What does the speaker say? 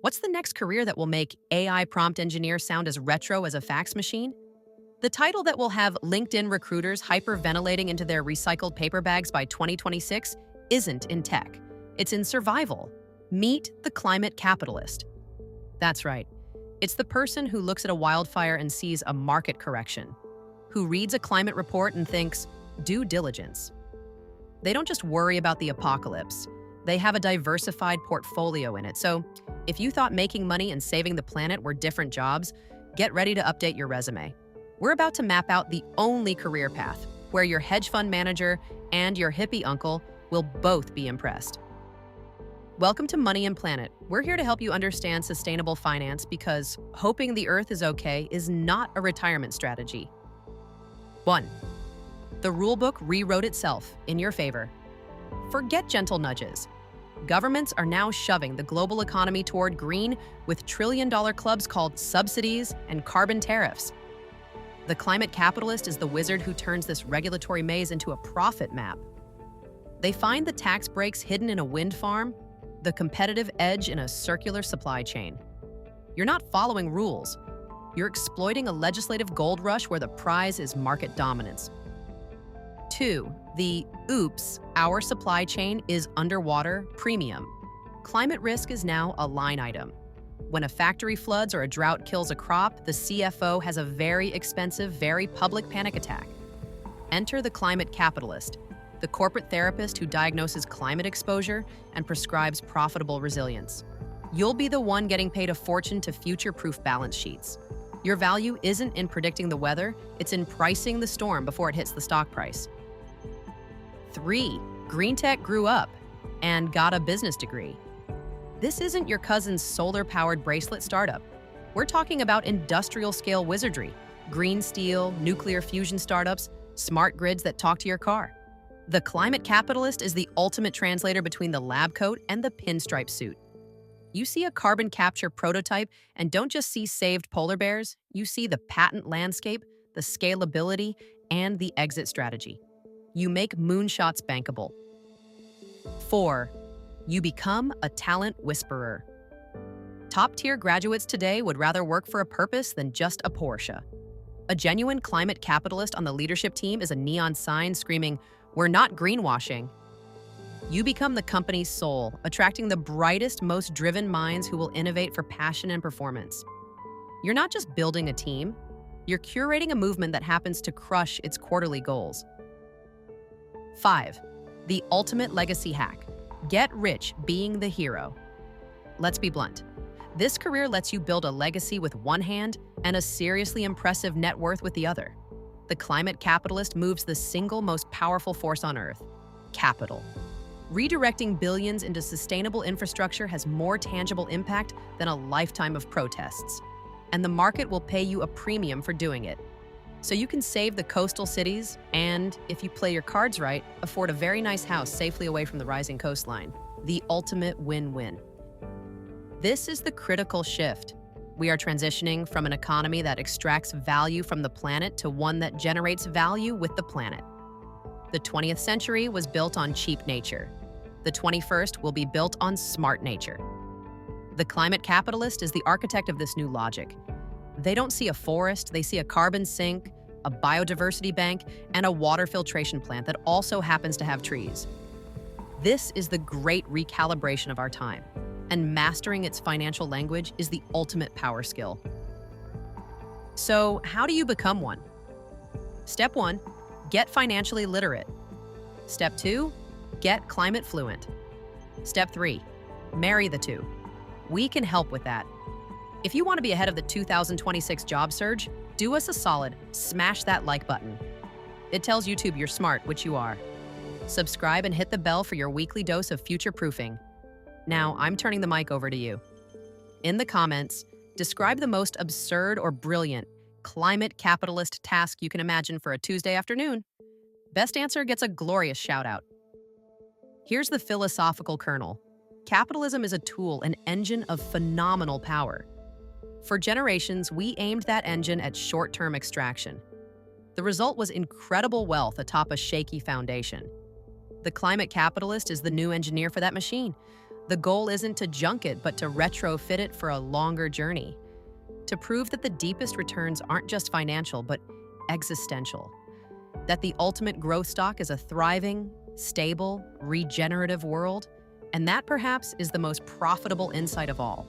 What's the next career that will make AI prompt engineer sound as retro as a fax machine? The title that will have LinkedIn recruiters hyperventilating into their recycled paper bags by 2026 isn't in tech. It's in survival. Meet the climate capitalist. That's right. It's the person who looks at a wildfire and sees a market correction, who reads a climate report and thinks, due diligence. They don't just worry about the apocalypse. They have a diversified portfolio in it. So if you thought making money and saving the planet were different jobs, get ready to update your resume. We're about to map out the only career path where your hedge fund manager and your hippie uncle will both be impressed. Welcome to Money and Planet. We're here to help you understand sustainable finance because hoping the earth is okay is not a retirement strategy. 1. The rulebook rewrote itself in your favor. Forget gentle nudges. Governments are now shoving the global economy toward green with trillion-dollar clubs called subsidies and carbon tariffs. The climate capitalist is the wizard who turns this regulatory maze into a profit map. They find the tax breaks hidden in a wind farm, the competitive edge in a circular supply chain. You're not following rules. You're exploiting a legislative gold rush where the prize is market dominance. 2. The oops, our supply chain is underwater premium. Climate risk is now a line item. When a factory floods or a drought kills a crop, the CFO has a very expensive, very public panic attack. Enter the climate capitalist, the corporate therapist who diagnoses climate exposure and prescribes profitable resilience. You'll be the one getting paid a fortune to future-proof balance sheets. Your value isn't in predicting the weather, it's in pricing the storm before it hits the stock price. 3. Green tech grew up and got a business degree. This isn't your cousin's solar-powered bracelet startup. We're talking about industrial-scale wizardry, green steel, nuclear fusion startups, smart grids that talk to your car. The climate capitalist is the ultimate translator between the lab coat and the pinstripe suit. You see a carbon capture prototype and don't just see saved polar bears, you see the patent landscape, the scalability, and the exit strategy. You make moonshots bankable. 4. You become a talent whisperer. Top-tier graduates today would rather work for a purpose than just a Porsche. A genuine climate capitalist on the leadership team is a neon sign screaming, "We're not greenwashing." You become the company's soul, attracting the brightest, most driven minds who will innovate for passion and performance. You're not just building a team, you're curating a movement that happens to crush its quarterly goals. 5. The ultimate legacy hack. Get rich being the hero. Let's be blunt. This career lets you build a legacy with one hand and a seriously impressive net worth with the other. The climate capitalist moves the single most powerful force on earth, capital. Redirecting billions into sustainable infrastructure has more tangible impact than a lifetime of protests. And the market will pay you a premium for doing it. So you can save the coastal cities and, if you play your cards right, afford a very nice house safely away from the rising coastline. The ultimate win-win. This is the critical shift. We are transitioning from an economy that extracts value from the planet to one that generates value with the planet. The 20th century was built on cheap nature. The 21st will be built on smart nature. The climate capitalist is the architect of this new logic. They don't see a forest, they see a carbon sink, a biodiversity bank, and a water filtration plant that also happens to have trees. This is the great recalibration of our time, and mastering its financial language is the ultimate power skill. So, how do you become one? Step 1, get financially literate. Step 2, get climate fluent. Step 3, marry the two. We can help with that. If you want to be ahead of the 2026 job surge, do us a solid, smash that like button. It tells YouTube you're smart, which you are. Subscribe and hit the bell for your weekly dose of future-proofing. Now, I'm turning the mic over to you. In the comments, describe the most absurd or brilliant climate capitalist task you can imagine for a Tuesday afternoon. Best answer gets a glorious shout-out. Here's the philosophical kernel. Capitalism is a tool, an engine of phenomenal power. For generations, we aimed that engine at short-term extraction. The result was incredible wealth atop a shaky foundation. The climate capitalist is the new engineer for that machine, The goal isn't to junk it, but to retrofit it for a longer journey, to prove that the deepest returns aren't just financial, but existential. That the ultimate growth stock is a thriving, stable, regenerative world, and that perhaps is the most profitable insight of all.